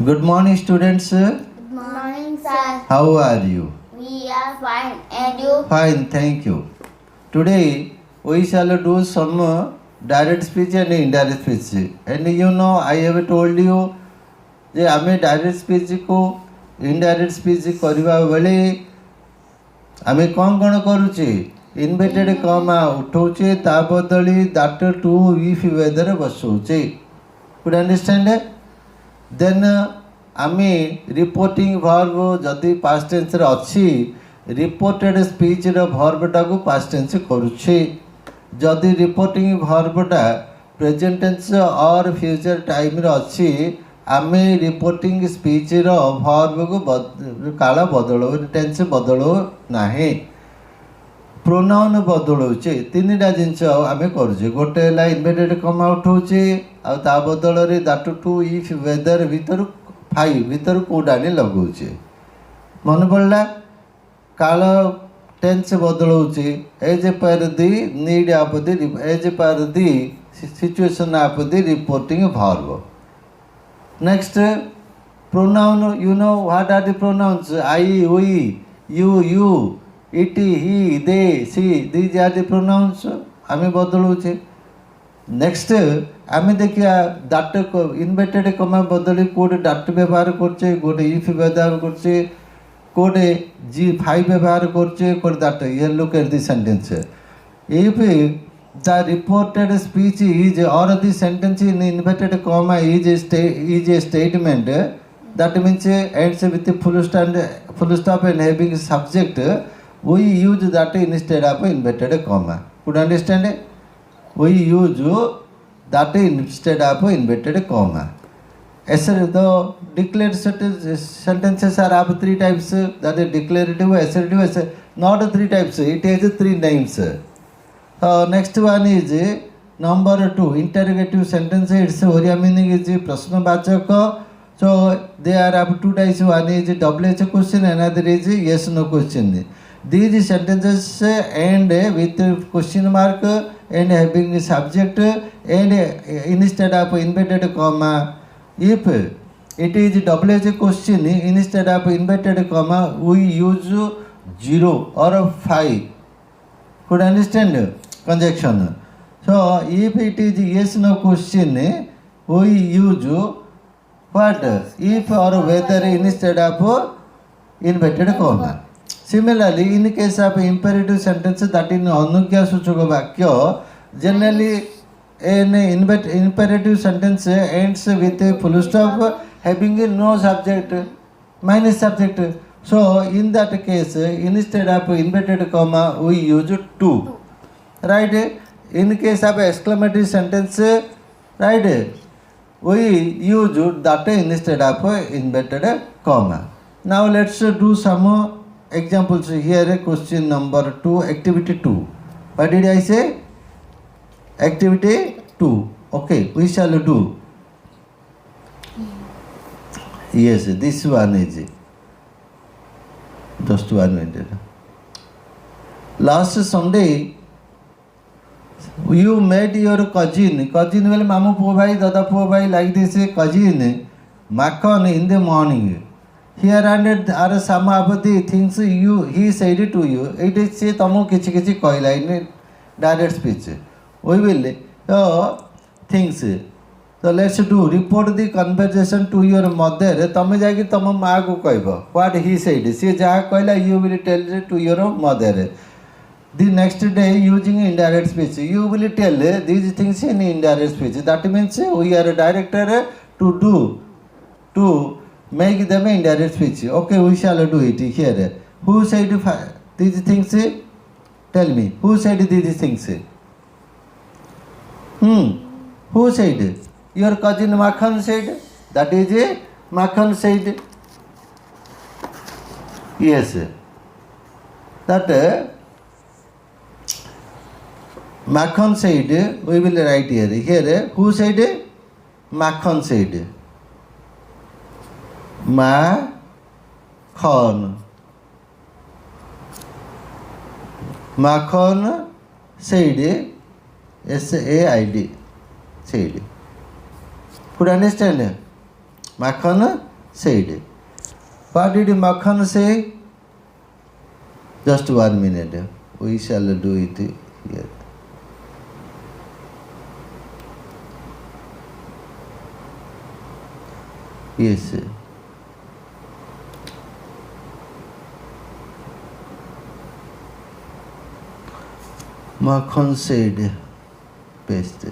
Good morning, students. Good morning, sir. How are you? We are fine. And you? Fine, thank you. Today we shall do some direct speech and indirect speech. And you know, I have told you जे आमे direct speech को indirect speech करवा बेले आमे कौन करुचे inverted comma उठाऊचे ता बदली दैट टू इफ वेदर बसौचे गुड अंडरस्टैंड देन आमे रिपोर्टिंग वर्ब जदि पास्ट टेंस रे अछि रिपोर्टेड स्पीच रो वर्ब टाको पास्ट टेंस करूचे जदि रिपोर्टिंग वर्ब टा present tense or future time रे अछि आमे रिपोर्टिंग स्पीच रो वर्ब को काला बदलो टेंस बदलो नाही प्रोनाउन बदलौचे तीनटा जिनस आमे करूचे गोटे ला इन्वर्टेड कॉमा उठाऊचे आ ता बदल रे दैट टू इफ वेदर भीतर फाइव भीतर कोडाने लगाऊचे मन पड़ला काल टेंस बदलौचे as per the need of the as per the situation of the reporting verb next pronoun you know what are the pronouns I we you it he they she these are the pronouns आमे बदलौचे next आमे देखिया that inverted comma बदली code that व्यवहार करछे गोटे if व्यवहार करछे कोडे जी फाइव व्यवहार करछे कोड दैट ये look at the sentence if the reported speech is or the sentence in inverted comma is a statement that means ends with a full stop and having subject we use that instead of inverted comma could understand we use that instead of inverted comma as the declared sentences are of three types that is declarative assertive not three types it has three names. Next one is number 2 interrogative sentence its original meaning is prashnavachak so there are up two types one is WH question another is yes no question these sentences end with question mark and having subject and instead of inverted comma if it is WH question instead of inverted comma we use 0 or 5 could understand conjunction so if it is yes no question we use what if or whether instead of inverted comma similarly in case of imperative sentence that in anugya suchaka vakya generally an imperative sentence ends with a full stop having no subject minus subject so in that case instead of inverted comma we use 2 right in case of exclamatory sentence right we use that instead of inverted comma now let's do some examples here question number 2 activity 2 what did I say activity 2 okay we shall do yes this one is just 1 minute last Sunday you met your cousin well mamu po bhai dada po bhai like this cousin makan in the morning here and are some of the things he said to you it is se tamu kichi kichi कहला in direct speech we will things so let's do report the conversation to your mother तमे जाके तम माँ को कहब what he said से जहाँ कहला you will tell to your mother the next day using indirect speech you will tell these things in indirect speech that means we are a director to make them indirect speech okay we shall do it here who said these things tell me who said these things who said your cousin Makhan said that is Makhan said yes that Makhan said, we will write here. Here, who said? Makhan said. Makhan. Makhan said, S-A-I-D. Said. Could understand? Makhan said. What did Makhan say? Just 1 minute. We shall do it here. Yes. Makhan said, paste.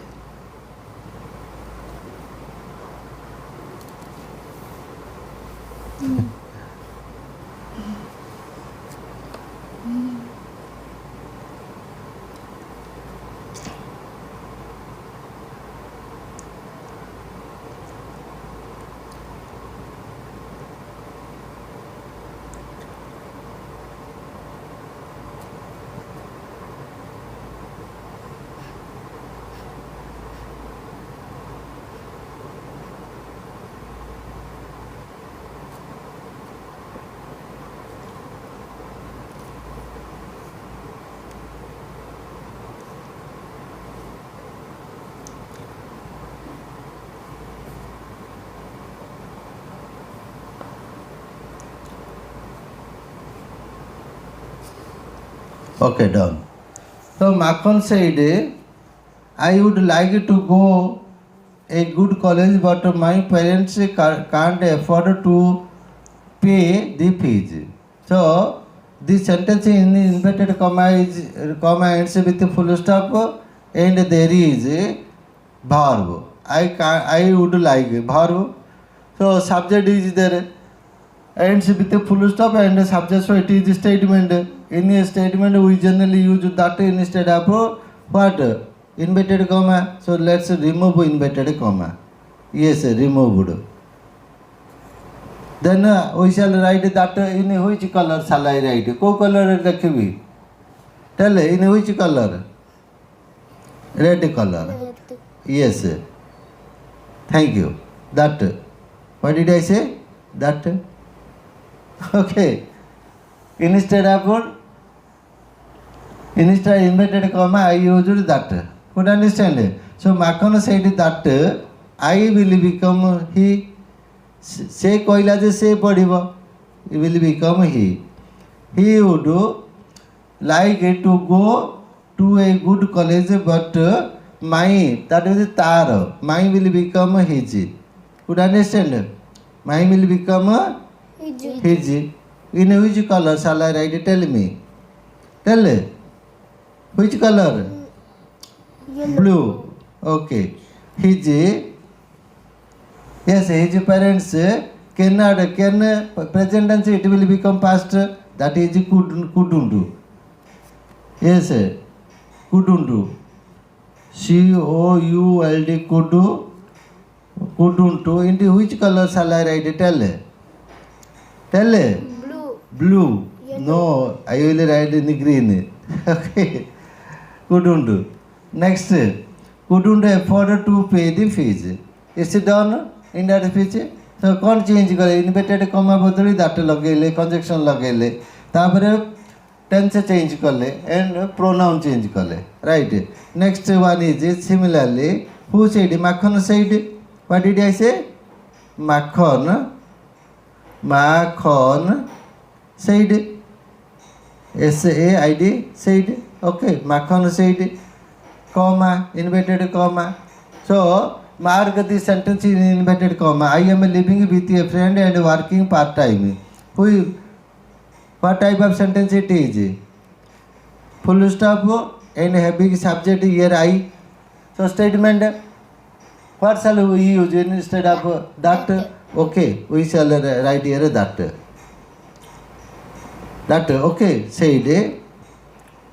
Okay, done. So Makhan said, I would like to go a good college, but my parents can't afford to pay the fees. So this sentence in inverted comma ends with a full stop, and there is a verb. I would like verb. So subject is there, ends with a full stop and subject, so it is a statement. In a statement we generally use that instead of what? Inverted comma. So let's remove inverted comma. Yes, removed. Then we shall write that in which color shall I write? Co color rakhibi. Tell in which color? Red color. Yes. Thank you. That. What did I say? That. Okay. Instead of inverted comma, I used that. Could understand? So Makhan said that I will become he. Se koila je se padibo. He will become he. He would like to go to a good college, but my, that is tar. My will become his. Could understand? My will become his. In which color shall I write? Tell me. Tell. Which color? Yellow. Blue. Okay. His, yes, his parents can present tense it will become past. That is couldn't do. Yes, couldn't do. COULD could do. Couldn't do. Into which color shall I write? Tell. Tell. Blue. Yellow. No, I will write in green. Okay. Couldn't do. Next, couldn't afford to pay the fees. Is it done in that speech? So कौन change करे? Inverted comma बदली that लगेले, conjunction लगेले, तापर tense change करले and pronoun change करले. Right. Next one is similarly. Who said? Makhan said. What did I say? Makhan said. SAID said. Okay. Makhan said. Comma, inverted comma. So mark the sentence in inverted comma. I am living with a friend and working part time. What type of sentence it is? Full stop and having subject here I. So statement. What shall we use instead of that? Okay, we shall write here that. That, okay, said,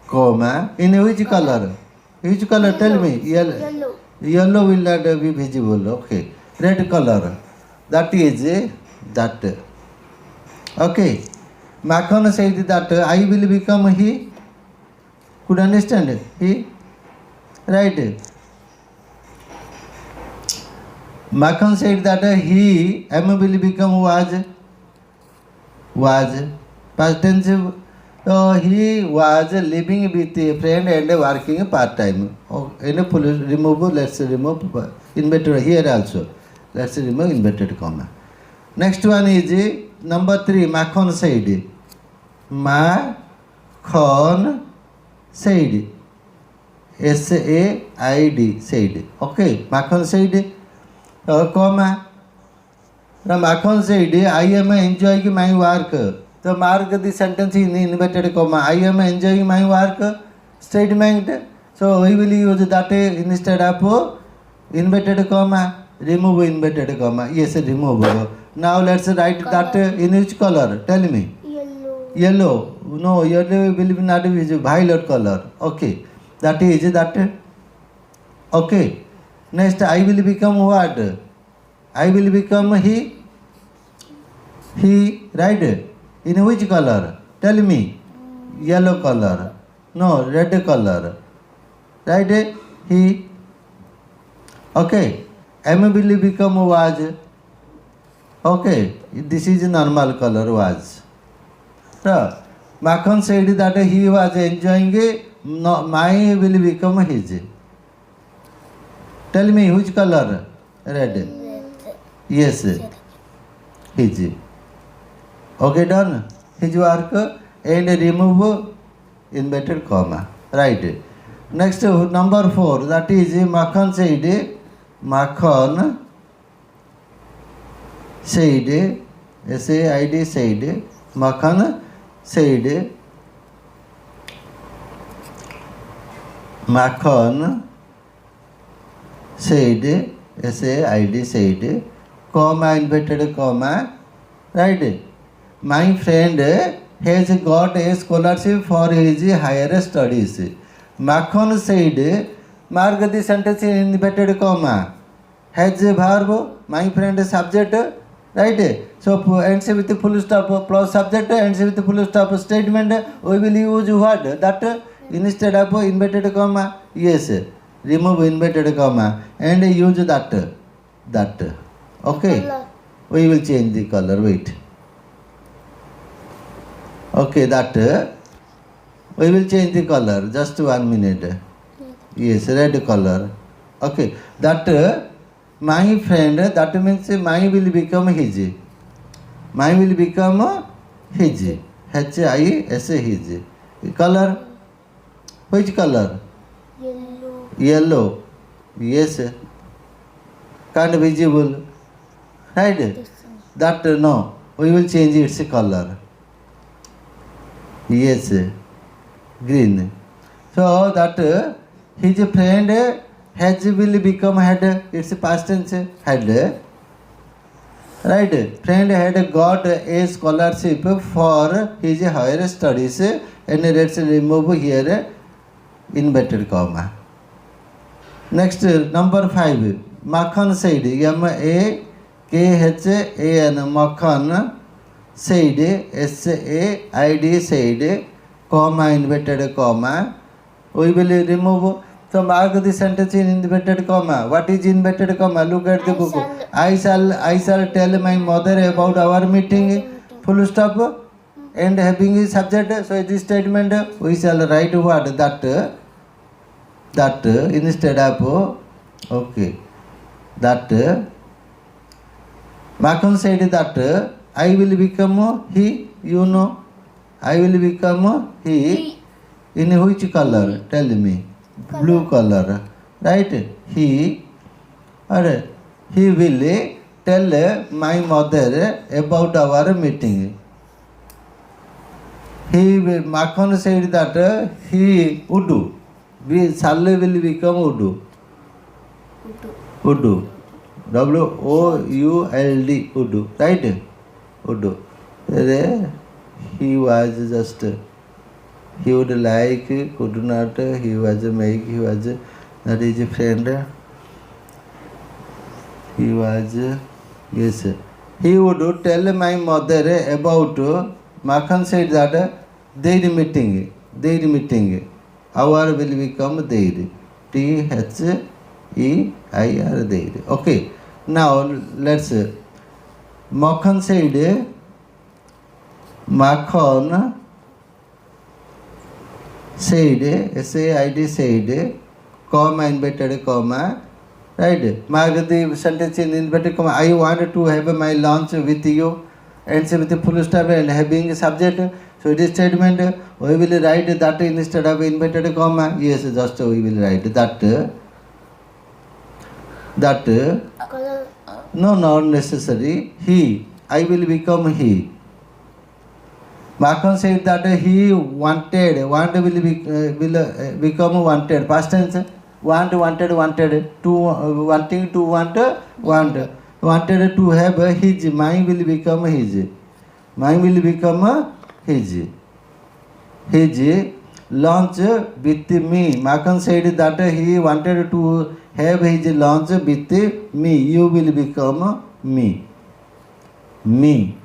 comma, in which color? Which color? Tell me. Yellow. Yellow will not be visible. Okay. Red color. That is that. Okay. Makhan said that I will become he. Could understand? He. Right. Makhan said that he, M will become was. Past tense. So he was living with a friend and working part time. Oh, in a full remove. Let's remove inverted here also. Let's remove inverted comma. Next one is number 3, Makhon said. Makhon said. S-A-I-D, said. Okay, Makhon said, comma. Makhon said, I am enjoying my work. So mark the sentence in inverted comma. I am enjoying my work statement. So we will use that instead of inverted comma. Remove inverted comma. Yes, remove. Now let's write that in which color? Tell me. Yellow. Yellow. No, yellow will be not be violet color. Okay. That is that. Okay. Next, I will become what? I will become he. He, right? In which color? Tell me. Yellow color. No, red color. Right? He. Okay. M will become was. Okay. This is normal color was. So, Makhon said that he was enjoying it. No, my will become his. Tell me which color? Red. Yes. His. Okay, done. His work and remove inverted comma. Right. Next, number 4. That is Makhon said. Makhon said. S-A-I-D said. Makhon said. Makhon said. S-A-I-D said. Comma, inverted comma. Right. My friend has got a scholarship for his higher studies. Makhon said, mark the sentence in inverted comma. Has a verb, my friend subject, right? So ends with the full stop plus subject, ends with the full stop statement. We will use what? That instead of inverted comma. Yes, remove inverted comma and use that. Okay, Color. we will change the color. Wait. Okay, that we will change the color. Just 1 minute. Yes, red color. Okay, that my friend, that means my will become his. My will become his. H-I-S, his. Color. Which color? Yellow. Yellow. Yes. Can't visible. Right? This one. That no. We will change its color. Yes, green. So that his friend has will become had. It's past tense had. Right. Friend had got a scholarship for his higher studies and let's remove here inverted comma. Next, number 5. Makhon said. M-A-K-H-A-N. Makhon said. S-A-I-D said. Comma, inverted comma. We will remove. So mark the sentence in inverted comma. What is inverted comma? Look at the book. I shall tell my mother about our meeting. Full stop. And having a subject. So this statement we shall write what? That instead of. Okay. That Makhon said that I will become he. You know. I will become he. In which color? Tell me. Blue color. Right? He will tell my mother about our meeting. Makhon said that he would do. Shall will become would do. Would do. W-O-U-L-D. Would do. Right? Would do. He was just. He would like, could not, he was make, he was, that is a friend. He was, yes. He would tell my mother about, Makhon said that their meeting, our will become their. T-H-E-I-R, their. Okay. Now, let's, Makhon said, Makhon said, S-A-I-D said, comma, inverted comma, Right? Mark the sentence in inverted comma. I want to have my lunch with you. Ends with a full stop and having a subject. So it is statement. We will write that instead of inverted comma. Yes, just we will write that. Color. No, not necessary. He. I will become he. Markham said that he wanted. Want will become wanted. Past tense. Want, wanted, wanted. To wanting to want. Wanted to have his. Mine will become his. Mine will become his. His lunch with me. Markham said that he wanted to have his lunch with me. You will become me. Me.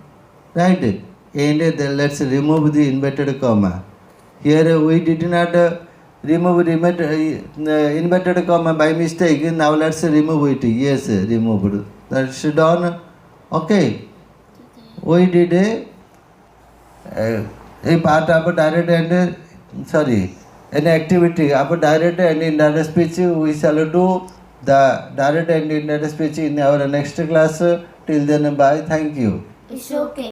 Right? And then let's remove the inverted comma. Here we did not remove inverted comma by mistake. Now let's remove it. Yes, removed. That's done. Okay. We did a part of direct and an activity of direct and indirect speech. We shall do the direct and indirect speech in our next class. Till then, bye. Thank you. It's okay.